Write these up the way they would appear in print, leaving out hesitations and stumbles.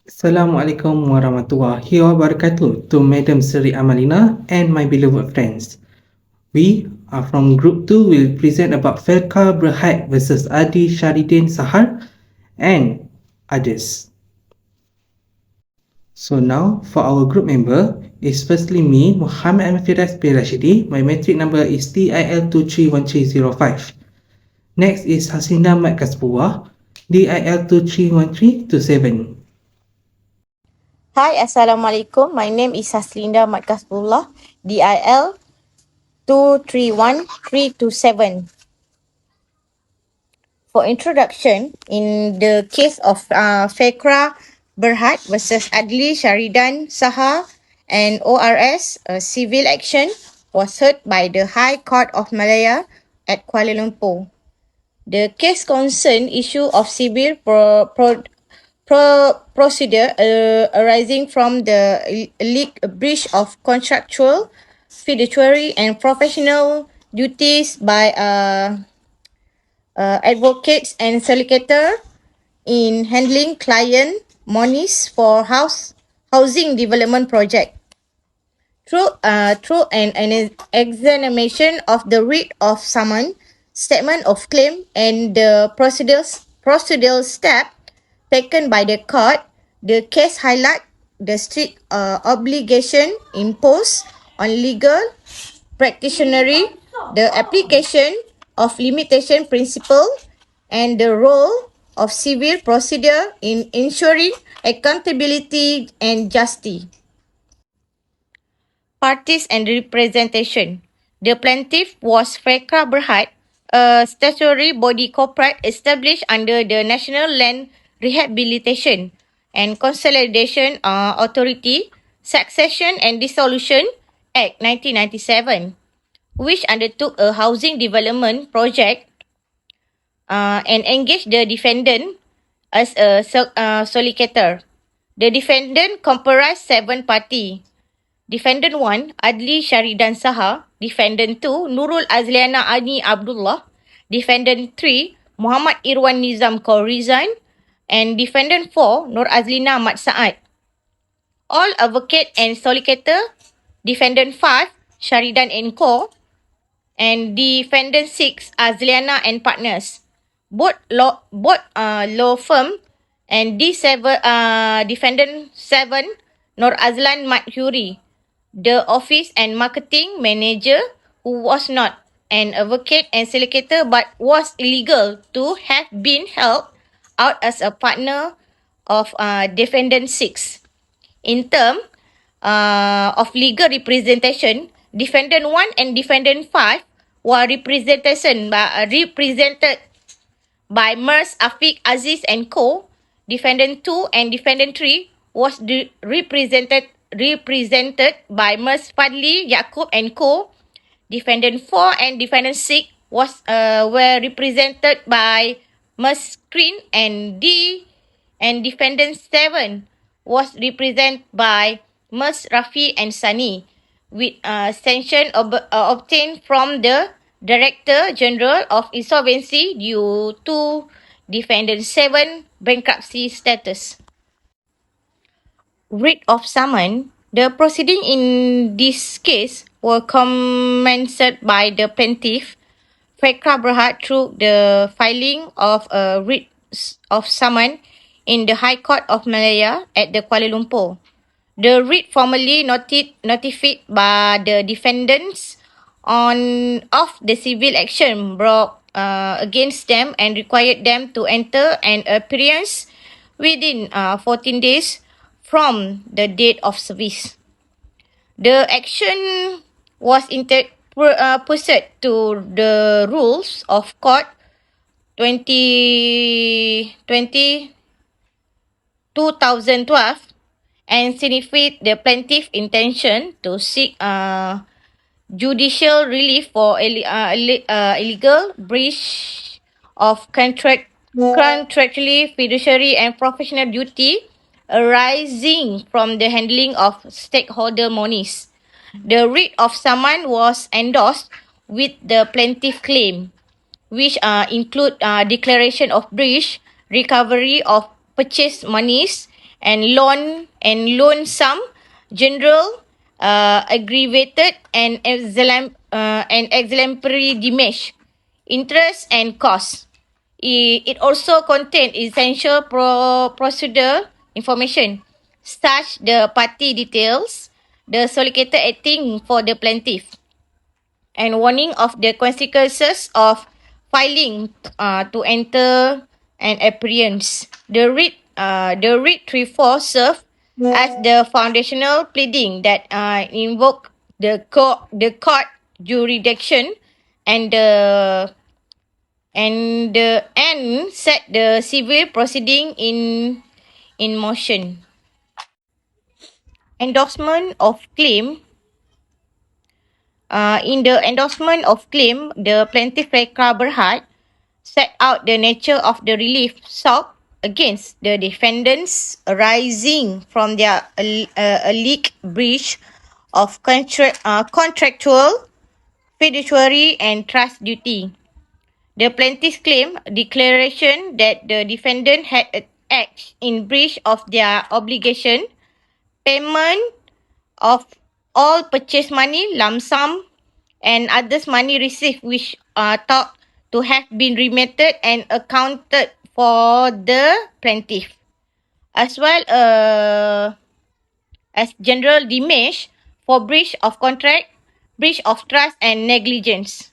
Assalamualaikum warahmatullahi wabarakatuh to Madam Seri Amalina and my beloved friends. We are from Group 2 will present about FELCRA Berhad versus Adli Sharidan Sahar and others. So now for our group member is firstly me, Muhammad Firas bin Rashidi. My metric number is TIL231305. Next is Hasinda Mat Kaspuwa, DIL231327. Hi, Assalamualaikum. My name is Haslinda Matkasbullah, DIL 231327. For introduction, in the case of FELCRA Berhad versus Adli Sharidan Sahar and ORS, a civil action was heard by the High Court of Malaya at Kuala Lumpur. The case concerned issue of civil procedure arising from the alleged breach of contractual, fiduciary and professional duties by advocates and solicitor in handling client monies for housing development project. Through an examination of the writ of summon, statement of claim and the procedural step taken by the court, the case highlight the strict obligation imposed on legal practitioner, the application of limitation principle, and the role of civil procedure in ensuring accountability and justice. Parties and representation. The plaintiff was FELCRA Berhad, a statutory body corporate established under the National Land Rehabilitation and Consolidation Authority Succession and Dissolution Act 1997, which undertook a housing development project and engaged the defendant as a solicitor. The defendant comprised 7 parties. Defendant 1, Adli Sharidan Sahar. Defendant 2, Nurul Azliana Ani Abdullah. Defendant 3, Muhammad Irwan Nizam Khorizan. And Defendant 4, Nur Azlina Mat Saad. All advocate and solicitor. Defendant 5, Sharidan and Co. And Defendant 6, Azliana and Partners. Both law firm and Defendant 7, Nur Azlan Mat Huri, the office and marketing manager who was not an advocate and solicitor but was illegal to have been held out as a partner of Defendant 6. In terms of legal representation, Defendant 1 and Defendant 5 were represented by Mers Afiq Aziz and Co. Defendant 2 and Defendant 3 was represented by Mers Fadli Yaakob and Co. Defendant 4 and Defendant 6 were represented by Mers Screen and Defendant 7 was represented by Mers Rafi and Sani, with sanction obtained from the Director General of Insolvency due to Defendant 7 bankruptcy status. Writ of summon. The proceeding in this case were commenced by the plaintiff, FELCRA Berhad, through the filing of a writ of summon in the High Court of Malaya at the Kuala Lumpur. The writ formally notified by the defendants of the civil action brought against them and required them to enter an appearance within 14 days from the date of service. The action was pursuant to the rules of Court 2012 and signified the plaintiff's intention to seek judicial relief for illegal breach of contractually, fiduciary and professional duty arising from the handling of stakeholder monies. The writ of summon was endorsed with the plaintiff claim, which include declaration of breach, recovery of purchased monies, and loan sum, general, aggravated, and exemplary damage, interest and cost. It also contains essential procedure information, such the party details, the solicitor acting for the plaintiff, and warning of the consequences of filing to enter an appearance. The writ 34 serve as the foundational pleading that invoke the court jurisdiction and set the civil proceeding in motion. Endorsement of claim. In the endorsement of claim, the plaintiff FELCRA Berhad set out the nature of the relief sought against the defendants arising from their alleged breach of contractual, fiduciary and trust duty. The plaintiff claim declaration that the defendant had acted in breach of their obligation, payment of all purchase money, lump sum, and others money received which are thought to have been remitted and accounted for the plaintiff, as well as general damage for breach of contract, breach of trust and negligence.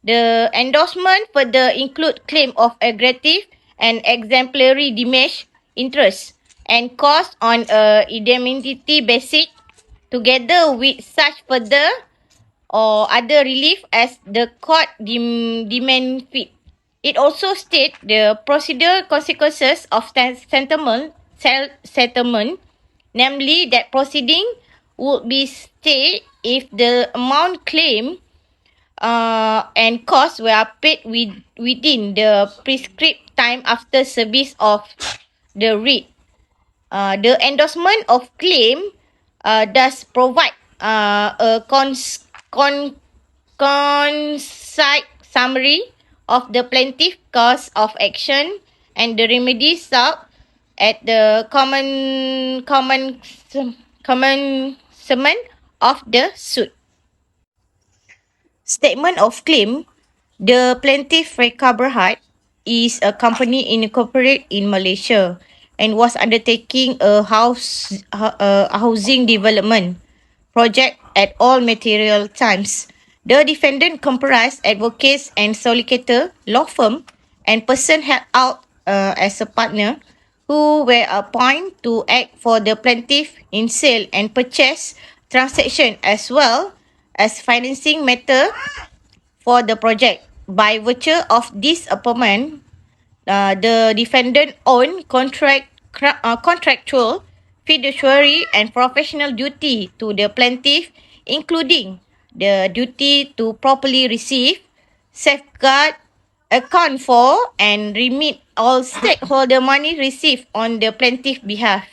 The endorsement further include claim of aggravative and exemplary damage, interest, and cost on a indemnity basis, together with such further or other relief as the court demand fit. It also states the procedural consequences of settlement, namely that proceeding would be stayed if the amount claimed and costs were paid within the prescribed time after service of the writ. The endorsement of claim does provide a concise summary of the plaintiff cause of action and the remedies sought at the commencement of the suit. Statement of claim. The plaintiff FELCRA Berhad is a company incorporated in Malaysia and was undertaking a housing development project at all material times. The defendant comprised advocates and solicitor, law firm, and person held out as a partner who were appointed to act for the plaintiff in sale and purchase transaction as well as financing matter for the project. By virtue of this appointment, the defendant owned contractual, fiduciary and professional duty to the plaintiff, including the duty to properly receive, safeguard, account for and remit all stakeholder money received on the plaintiff behalf.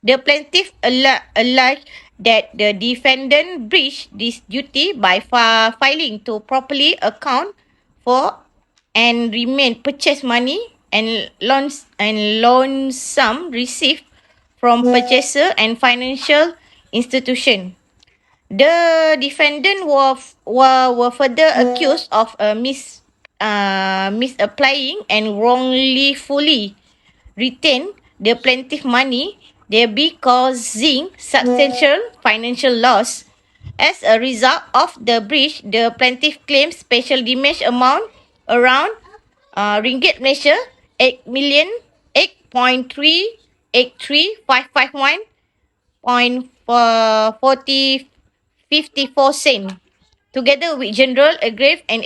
The plaintiff alleged that the defendant breached this duty by failing to properly account for and remit purchase money and loan sum received from purchaser and financial institution. The defendant were further accused of misapplying and wrongfully retain the plaintiff money, thereby causing substantial financial loss. As a result of the breach, the plaintiff claims special damage amount around ringgit Malaysia 8,8.383,551.54 together with general aggravated and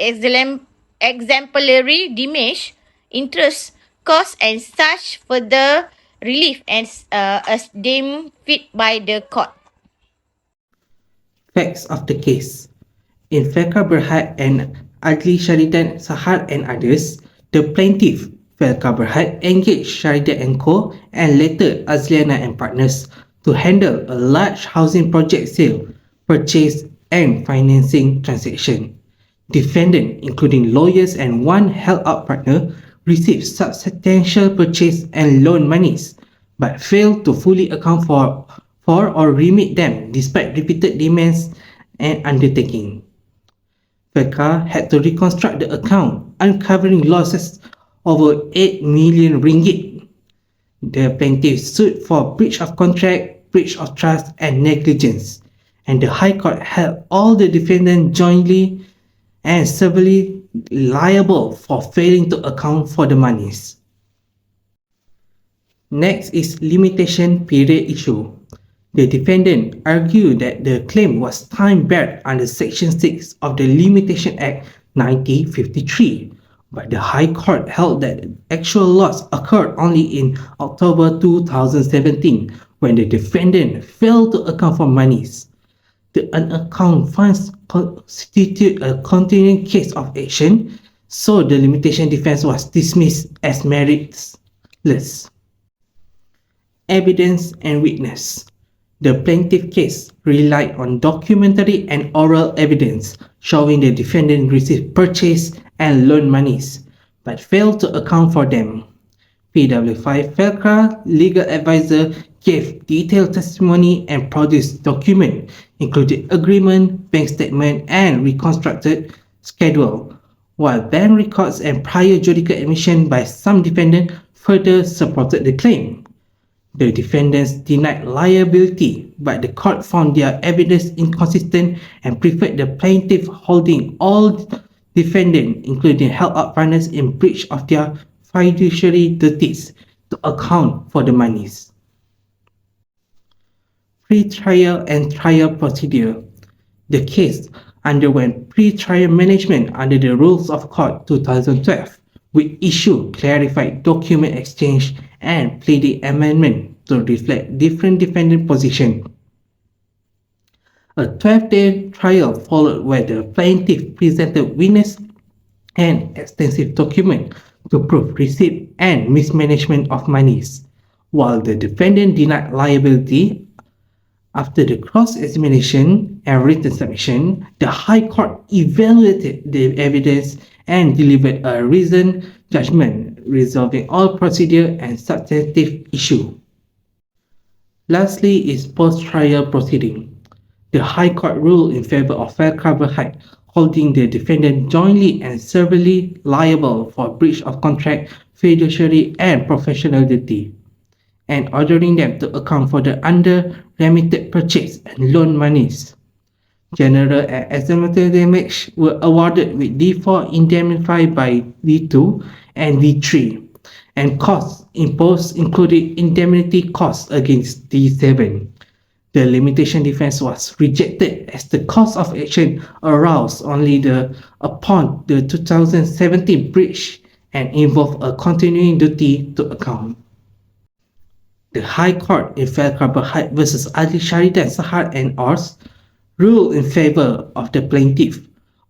exemplary damage, interest, cost and such further relief as deemed fit by the court. Facts of the case. In FELCRA Berhad and Adli Sharidan Sahar and others, the plaintiff, FELCRA Berhad, engaged Sharidan & Co. and later Azliana and Partners to handle a large housing project sale, purchase and financing transaction. Defendant, including lawyers and one held out partner, received substantial purchase and loan monies but failed to fully account for or remit them despite repeated demands and undertaking. FELCRA had to reconstruct the account, uncovering losses over 8 million ringgit. The plaintiff sued for breach of contract, breach of trust, and negligence, and the High Court held all the defendants jointly and severally liable for failing to account for the monies. Next is limitation period issue. The defendant argued that the claim was time-barred under Section 6 of the Limitation Act 1953, but the High Court held that actual loss occurred only in October 2017 when the defendant failed to account for monies. The unaccounted funds constitute a continuing case of action, so the limitation defense was dismissed as meritless. Evidence and witness. The plaintiff case relied on documentary and oral evidence showing the defendant received purchase and loan monies, but failed to account for them. PW5 FELCRA legal advisor gave detailed testimony and produced documents, including agreement, bank statement, and reconstructed schedule, while bank records and prior judicial admission by some defendants further supported the claim. The defendants denied liability, but the court found their evidence inconsistent and preferred the plaintiff holding all defendants, including held up finance, in breach of their fiduciary duties to account for the monies. Pre-trial and trial procedure. The case underwent pre-trial management under the Rules of Court 2012, which issued clarified document exchange and pleading amendment to reflect different defendant positions. A 12-day trial followed where the plaintiff presented witness and extensive document to prove receipt and mismanagement of monies, while the defendant denied liability. After the cross-examination and written submission, the High Court evaluated the evidence and delivered a reasoned judgment, resolving all procedure and substantive issues. Lastly is post-trial proceeding. The High Court ruled in favor of FELCRA Berhad, holding the defendant jointly and severally liable for breach of contract, fiduciary, and professional duty, and ordering them to account for the under-remitted purchase and loan monies. General and exemplary damage were awarded with D4 indemnified by D2 and D3, and costs imposed included indemnity costs against D7. The limitation defense was rejected as the cause of action arose only upon the 2017 breach and involved a continuing duty to account. The High Court in FELCRA Berhad versus Adli Sharidan Sahar and ORS ruled in favor of the plaintiff,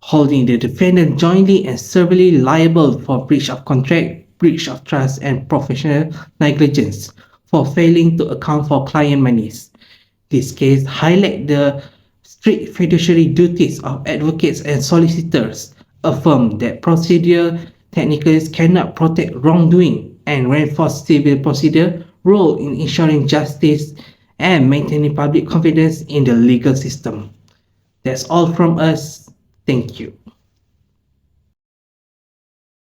holding the defendant jointly and severally liable for breach of contract, breach of trust, and professional negligence for failing to account for client monies. This case highlights the strict fiduciary duties of advocates and solicitors, affirm that procedural technicals cannot protect wrongdoing, and reinforce civil procedure role in ensuring justice and maintaining public confidence in the legal system. That's all from us. Thank you.